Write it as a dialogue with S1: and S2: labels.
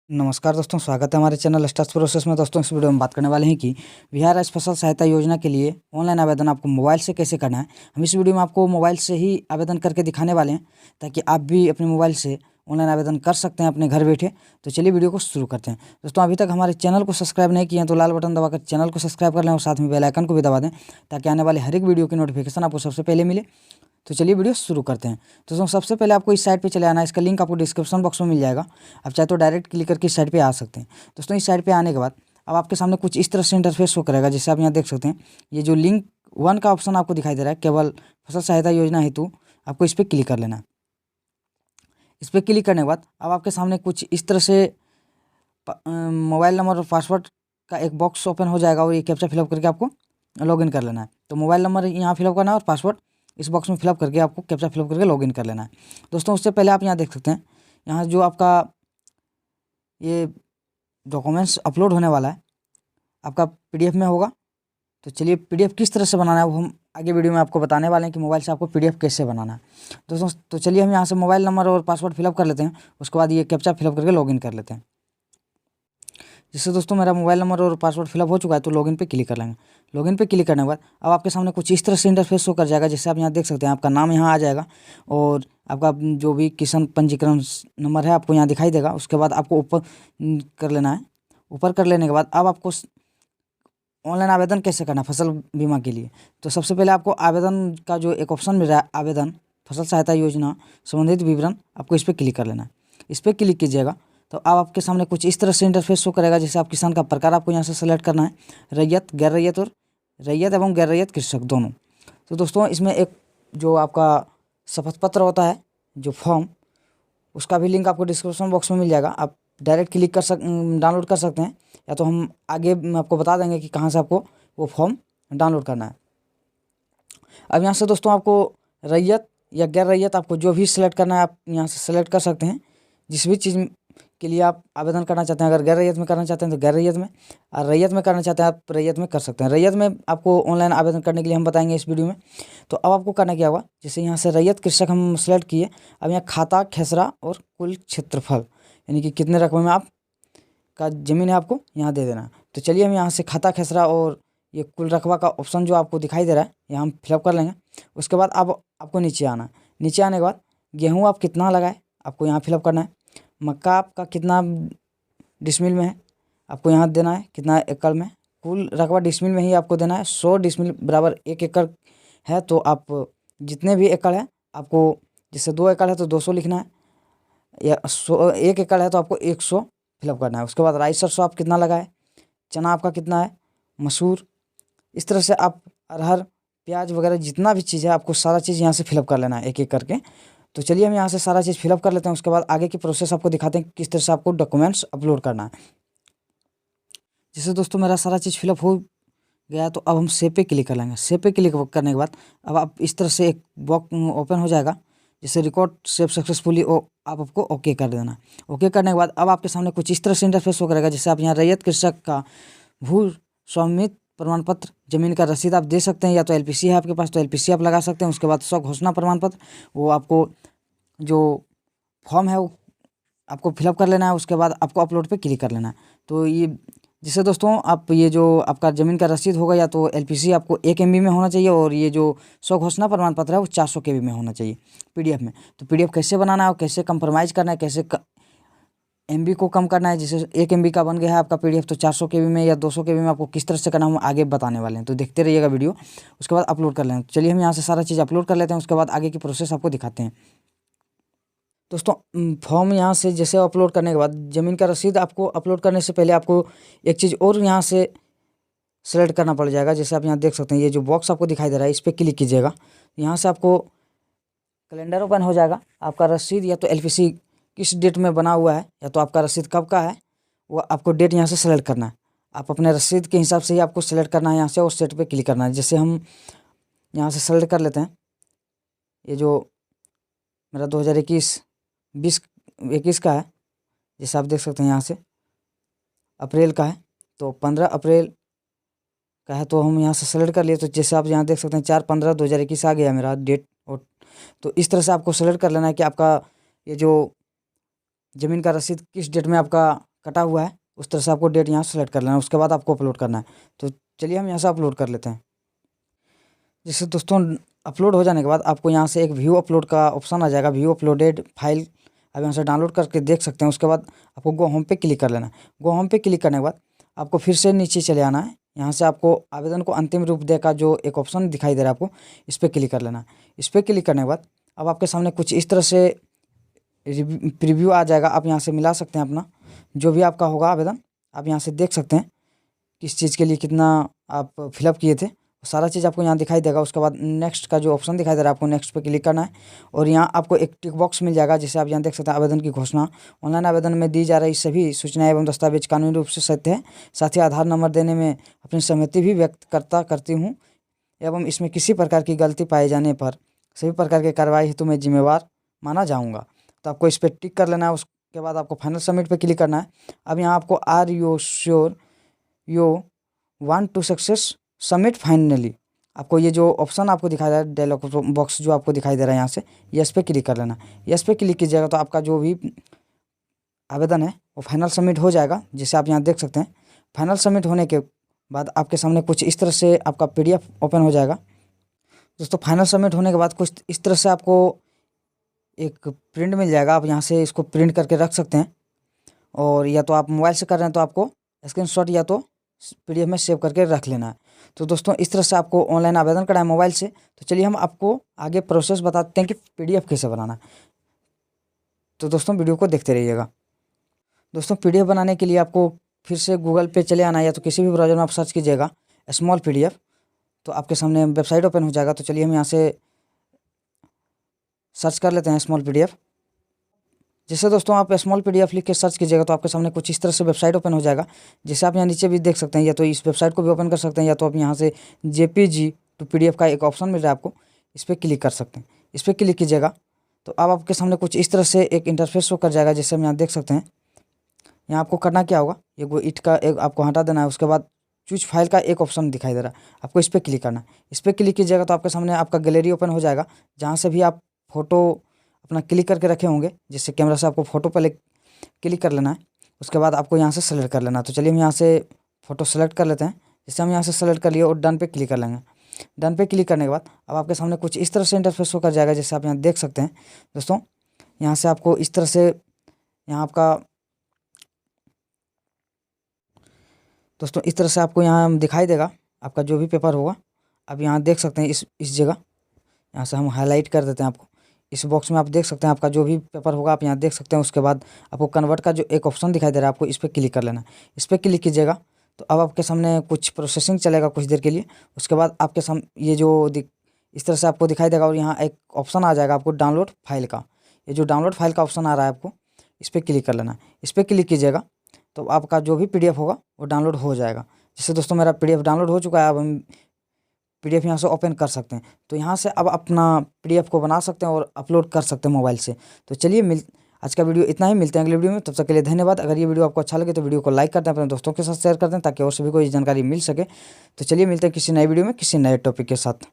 S1: नमस्कार दोस्तों, स्वागत है हमारे चैनल स्टार्स प्रोसेस में। दोस्तों, इस वीडियो में बात करने वाले हैं कि बिहार राज्य फसल सहायता योजना के लिए ऑनलाइन आवेदन आपको मोबाइल से कैसे करना है। हम इस वीडियो में आपको मोबाइल से ही आवेदन करके दिखाने वाले हैं, ताकि आप भी अपने मोबाइल से ऑनलाइन आवेदन कर सकते हैं अपने घर बैठे। तो चलिए वीडियो को शुरू करते हैं। दोस्तों, अभी तक हमारे चैनल को सब्सक्राइब नहीं किए हैं तो लाल बटन दबाकर चैनल को सब्सक्राइब कर लें और साथ में बेल आइकन को भी दबा दें, ताकि आने वाले हर एक वीडियो की नोटिफिकेशन आपको सबसे पहले मिले। तो चलिए वीडियो शुरू करते हैं। दोस्तों, सबसे पहले आपको इस साइट पे चले आना है। इसका लिंक आपको डिस्क्रिप्शन बॉक्स में मिल जाएगा। आप चाहे तो डायरेक्ट क्लिक करके इस साइट पे आ सकते हैं। दोस्तों, इस साइट पे आने के बाद अब आपके सामने कुछ इस तरह से इंटरफेस शो करेगा, जैसे आप यहाँ देख सकते हैं। ये जो लिंक 1 का ऑप्शन आपको दिखाई दे रहा है, केवल फसल सहायता योजना हेतु, आपको इस पर क्लिक कर लेना है। इस पर क्लिक करने के बाद अब आपके सामने कुछ इस तरह से मोबाइल नंबर और पासवर्ड का एक बॉक्स ओपन हो जाएगा, और ये कैप्चा फिलअप करके आपको लॉगिन कर लेना है। तो मोबाइल नंबर यहाँ फिलअप करना है और पासवर्ड इस बॉक्स में फिलअप करके आपको कैप्चा फिलअप करके लॉगिन कर लेना है। दोस्तों, उससे पहले आप यहाँ देख सकते हैं, यहाँ जो आपका ये डॉक्यूमेंट्स अपलोड होने वाला है आपका पीडीएफ में होगा। तो चलिए पीडीएफ किस तरह से बनाना है वो हम आगे वीडियो में आपको बताने वाले हैं कि मोबाइल से आपको पीडीएफ कैसे बनाना है। दोस्तों, तो चलिए हम यहाँ से मोबाइल नंबर और पासवर्ड फिलअप कर लेते हैं। उसके बाद ये कैप्चा फिलअप करके लॉगिन कर लेते हैं। जिससे दोस्तों मेरा मोबाइल नंबर और पासवर्ड फिलअप हो चुका है, तो लॉगिन पे क्लिक कर लेंगे। लॉगिन पे क्लिक करने के बाद अब आपके सामने कुछ इस तरह से इंटरफेस शो कर जाएगा, जैसे आप यहाँ देख सकते हैं। आपका नाम यहाँ आ जाएगा और आपका जो भी किसान पंजीकरण नंबर है आपको यहाँ दिखाई देगा। उसके बाद आपको ऊपर कर लेना है। ऊपर कर लेने के बाद अब आपको ऑनलाइन आवेदन कैसे करना है फसल बीमा के लिए। तो सबसे पहले आपको आवेदन का जो एक ऑप्शन मिल रहा है, आवेदन फसल सहायता योजना संबंधित विवरण, आपको इस पर क्लिक कर लेना है। इस पर क्लिक कीजिएगा तो अब आपके सामने कुछ इस तरह से इंटरफेस शो करेगा, जैसे आप किसान का प्रकार आपको यहाँ से सेलेक्ट करना है, रैयत, गैर रैयत और रैयत एवं गैर रैयत कृषक दोनों। तो दोस्तों, इसमें एक जो आपका शपथ पत्र होता है, जो फॉर्म, उसका भी लिंक आपको डिस्क्रिप्शन बॉक्स में मिल जाएगा। आप डायरेक्ट क्लिक डाउनलोड कर सकते हैं, या तो हम आगे आपको बता देंगे कि कहाँ से आपको वो फॉर्म डाउनलोड करना है। अब यहाँ से दोस्तों आपको रैयत या गैर रैयत, आपको जो भी सिलेक्ट करना है आप यहाँ से सेलेक्ट कर सकते हैं, जिस भी चीज़ के लिए आप आवेदन करना चाहते हैं। अगर गैर रैयत में करना चाहते हैं तो गैर रैयत में, और रैयत में करना चाहते हैं आप रैयत में कर सकते हैं। रैयत में आपको ऑनलाइन आवेदन करने के लिए हम बताएंगे इस वीडियो में। तो अब आपको करना क्या होगा, जैसे यहाँ से रैयत कृषक हम सेलेक्ट किए। अब यहाँ खाता, खेसरा और कुल क्षेत्रफल, यानी कि कितने रकबे में आप का ज़मीन है, आपको यहाँ दे देना है। तो चलिए हम यहाँ से खाता, खेसरा और ये कुल रकबा का ऑप्शन जो आपको दिखाई दे रहा है, यहाँ हम फिलअप कर लेंगे। उसके बाद अब आपको नीचे आना है। नीचे आने के बाद गेहूँ आप कितना लगाए, आपको यहाँ फिलअप करना है। मक्का आपका कितना डिसमिल में है, आपको यहाँ देना है, कितना एकड़ में। कुल रकबा डिसमिल में ही आपको देना है। 100 डिसमिल बराबर 1 एकड़ है, तो आप जितने भी एकड़ है आपको, जैसे 2 एकड़ है तो 200 लिखना है, या 1 एकड़ है तो आपको 100 फिलअप करना है। उसके बाद राई सरसों आप कितना लगाए, चना आपका कितना है, मसूर, इस तरह से आप अरहर, प्याज वगैरह जितना भी चीज़ है आपको सारा चीज़ यहाँ से फिलअप कर लेना है एक एक करके। तो चलिए हम यहाँ से सारा चीज़ फिलअप कर लेते हैं। उसके बाद आगे की प्रोसेस आपको दिखाते हैं किस तरह से आपको डॉक्यूमेंट्स अपलोड करना है। जैसे दोस्तों मेरा सारा चीज़ फिलअप हो गया, तो अब हम सेव पे क्लिक कर लेंगे। सेव पे क्लिक करने के बाद अब आप इस तरह से एक बॉक्स ओपन हो जाएगा, जैसे रिकॉर्ड सेव सक्सेसफुली, आप आपको ओके कर देना। ओके करने के बाद अब आपके सामने कुछ इस तरह से इंटरफेस शो करेगा, जैसे आप यहाँ रैयत कृषक का भू स्वामित्व प्रमाण पत्र, जमीन का रसीद आप दे सकते हैं, या तो एलपीसी है आपके पास तो एलपीसी आप लगा सकते हैं। उसके बाद स्व घोषणा प्रमाण पत्र, वो आपको जो फॉर्म है वो आपको फिलअप कर लेना है। उसके बाद आपको अपलोड पे क्लिक कर लेना है। तो ये जिससे दोस्तों आप ये जो आपका ज़मीन का रसीद होगा, या तो एलपीसी आपको 1 MB में होना चाहिए, और ये जो स्व घोषणा प्रमाण पत्र है वो 400 KB में होना चाहिए पीडीएफ में। तो पीडीएफ कैसे बनाना है और कैसे कंप्रोमाइज़ करना है, कैसे MB को कम करना है, जैसे 1 MB का बन गया है आपका पीडीएफ, तो 400 KB में या 200 KB में आपको किस तरह से करना हम आगे बताने वाले हैं। तो देखते रहिएगा वीडियो। उसके बाद अपलोड कर लें। चलिए हम यहाँ से सारा चीज़ अपलोड कर लेते हैं। उसके बाद आगे की प्रोसेस आपको दिखाते हैं। दोस्तों, फॉर्म यहाँ से जैसे अपलोड करने के बाद ज़मीन का रसीद आपको अपलोड करने से पहले आपको एक चीज़ और यहाँ से सेलेक्ट करना पड़ जाएगा। जैसे आप यहाँ देख सकते हैं, ये जो बॉक्स आपको दिखाई दे रहा है इस पर क्लिक कीजिएगा। यहाँ से आपको कैलेंडर ओपन हो जाएगा। आपका रसीद या तो एलपीसी किस डेट में बना हुआ है, या तो आपका रसीद कब का है, वो आपको डेट यहाँ से सेलेक्ट करना है। आप अपने रसीद के हिसाब से ही आपको सेलेक्ट करना है यहाँ से, और सेट पे क्लिक करना है। जैसे हम यहाँ से सेलेक्ट कर लेते हैं, ये जो मेरा 2021 का है, जैसे आप देख सकते हैं यहाँ से अप्रैल का है, तो 15 अप्रैल का है, तो हम यहाँ से सेलेक्ट कर लिए। तो जैसे आप यहाँ देख सकते हैं 4/15/2021 आ गया मेरा डेट। और तो इस तरह से आपको सेलेक्ट कर लेना है कि आपका ये जो ज़मीन का रसीद किस डेट में आपका कटा हुआ है उस तरह से आपको डेट यहाँ सेलेक्ट कर लेना है। उसके बाद आपको अपलोड करना है। तो चलिए हम यहाँ से अपलोड कर लेते हैं। जैसे दोस्तों अपलोड हो जाने के बाद आपको यहाँ से एक व्यू अपलोड का ऑप्शन आ जाएगा, व्यू अपलोडेड फाइल। आप यहाँ से डाउनलोड करके देख सकते हैं। उसके बाद आपको गो होम पे क्लिक कर लेना है। गो होम पे क्लिक करने के बाद आपको फिर से नीचे चले आना है। यहाँ से आपको आवेदन को अंतिम रूप देगा जो एक ऑप्शन दिखाई दे रहा है आपको, इस पर क्लिक कर लेना है। इस पर क्लिक करने के बाद अब आपके सामने कुछ इस तरह से प्रीव्यू आ जाएगा। आप यहाँ से मिला सकते हैं अपना जो भी आपका होगा आवेदन। आप यहाँ से देख सकते हैं किस चीज़ के लिए कितना आप फिलअप किए थे, सारा चीज़ आपको यहाँ दिखाई देगा। उसके बाद नेक्स्ट का जो ऑप्शन दिखाई दे रहा है आपको नेक्स्ट पे क्लिक करना है और यहाँ आपको एक टिक बॉक्स मिल जाएगा जिसे आप यहाँ देख सकते हैं आवेदन की घोषणा। ऑनलाइन आवेदन में दी जा रही सभी सूचनाएं एवं दस्तावेज कानूनी रूप से सत्य है। साथ ही आधार नंबर देने में अपनी सहमति भी व्यक्त करती हूँ एवं इसमें किसी प्रकार की गलती पाए जाने पर सभी प्रकार की कार्रवाई हेतु मैं जिम्मेवार माना जाऊँगा। तो आपको इस पर टिक कर लेना है। उसके बाद आपको फाइनल सबमिट पर क्लिक करना है। अब यहाँ आपको are you sure you want to success submit finally, आपको ये जो ऑप्शन आपको दिखाई दे रहा है डायलॉग बॉक्स जो आपको दिखाई दे रहा है यहाँ से यस पे क्लिक कर लेना। यस पे क्लिक कीजिएगा तो आपका जो भी आवेदन है वो फाइनल सबमिट हो जाएगा। जैसे आप यहाँ देख सकते हैं फाइनल सबमिट होने के बाद आपके सामने कुछ इस तरह से आपका PDF ओपन हो जाएगा। दोस्तों फाइनल सबमिट होने के बाद कुछ इस तरह से आपको एक प्रिंट मिल जाएगा। आप यहाँ से इसको प्रिंट करके रख सकते हैं और या तो आप मोबाइल से कर रहे हैं तो आपको स्क्रीनशॉट या तो PDF में सेव करके रख लेना है। तो दोस्तों इस तरह से आपको ऑनलाइन आवेदन करना है मोबाइल से। तो चलिए हम आपको आगे प्रोसेस बताते हैं कि PDF कैसे बनाना है। तो दोस्तों वीडियो को देखते रहिएगा। दोस्तों PDF बनाने के लिए आपको फिर से गूगल पे चले आना है या तो किसी भी ब्राउज़र में आप सर्च कीजिएगा स्मॉल PDF, तो आपके सामने वेबसाइट ओपन हो जाएगा। तो चलिए हम यहाँ से सर्च कर लेते हैं स्मॉल PDF। जैसे दोस्तों आप स्मॉल PDF लिख के सर्च कीजिएगा तो आपके सामने कुछ इस तरह से वेबसाइट ओपन हो जाएगा। जैसे आप यहाँ नीचे भी देख सकते हैं, या तो इस वेबसाइट को भी ओपन कर सकते हैं या तो आप यहाँ से JPG टू PDF का एक ऑप्शन मिल रहा है आपको, इस पर क्लिक कर सकते हैं। इस पर क्लिक कीजिएगा तो अब आपके सामने कुछ इस तरह से एक इंटरफेस शो कर जाएगा। जैसे हम यहाँ देख सकते हैं, यहाँ आपको करना क्या होगा, ये वो इट का एक आपको हटा देना है। उसके बाद चूज फाइल का एक ऑप्शन दिखाई दे रहा है, आपको इस पर क्लिक करना है। इस पर क्लिक कीजिएगा तो आपके सामने आपका गैलरी ओपन हो जाएगा जहाँ से भी आप फोटो अपना क्लिक करके रखे होंगे। जिससे कैमरा से आपको फ़ोटो पहले क्लिक कर लेना है, उसके बाद आपको यहाँ से सेलेक्ट कर लेना है। तो चलिए हम यहाँ से फ़ोटो सेलेक्ट कर लेते हैं। जैसे हम यहाँ से सेलेक्ट कर लिए और डन पे क्लिक कर लेंगे। डन पे क्लिक करने के बाद अब आपके सामने कुछ इस तरह से इंटरफेस होकर जाएगा। जैसे आप यहाँ देख सकते हैं दोस्तों, यहाँ से आपको इस तरह से यहाँ आपका दोस्तों इस तरह से आपको यहाँ दिखाई देगा आपका जो भी पेपर होगा। अब यहाँ देख सकते हैं इस जगह यहाँ से हम हाईलाइट कर देते हैं आपको। इस बॉक्स में आप देख सकते हैं आपका जो भी पेपर होगा आप यहाँ देख सकते हैं। उसके बाद आपको कन्वर्ट का जो एक ऑप्शन दिखाई दे रहा है आपको इस पर क्लिक कर लेना है। इस पर क्लिक कीजिएगा तो अब आपके सामने कुछ प्रोसेसिंग चलेगा कुछ देर के लिए। उसके बाद आपके सामने ये जो इस तरह से आपको दिखाई देगा और यहाँ एक ऑप्शन आ जाएगा आपको डाउनलोड फाइल का। ये जो डाउनलोड फाइल का ऑप्शन आ रहा है आपको इस पर क्लिक कर लेना है। इस पर क्लिक कीजिएगा तो आपका जो भी PDF होगा वो डाउनलोड हो जाएगा। जैसे दोस्तों मेरा PDF डाउनलोड हो चुका है। अब हम PDF यहाँ से ओपन कर सकते हैं। तो यहाँ से अब अपना PDF को बना सकते हैं और अपलोड कर सकते हैं मोबाइल से। तो चलिए आज का वीडियो इतना ही, मिलते हैं अगले वीडियो में। तब तक के लिए धन्यवाद। अगर ये वीडियो आपको अच्छा लगे तो वीडियो को लाइक कर दें, अपने दोस्तों के साथ शेयर कर दें ताकि और सभी को ये जानकारी मिल सके। तो चलिए मिलते हैं किसी नए वीडियो में किसी नए टॉपिक के साथ।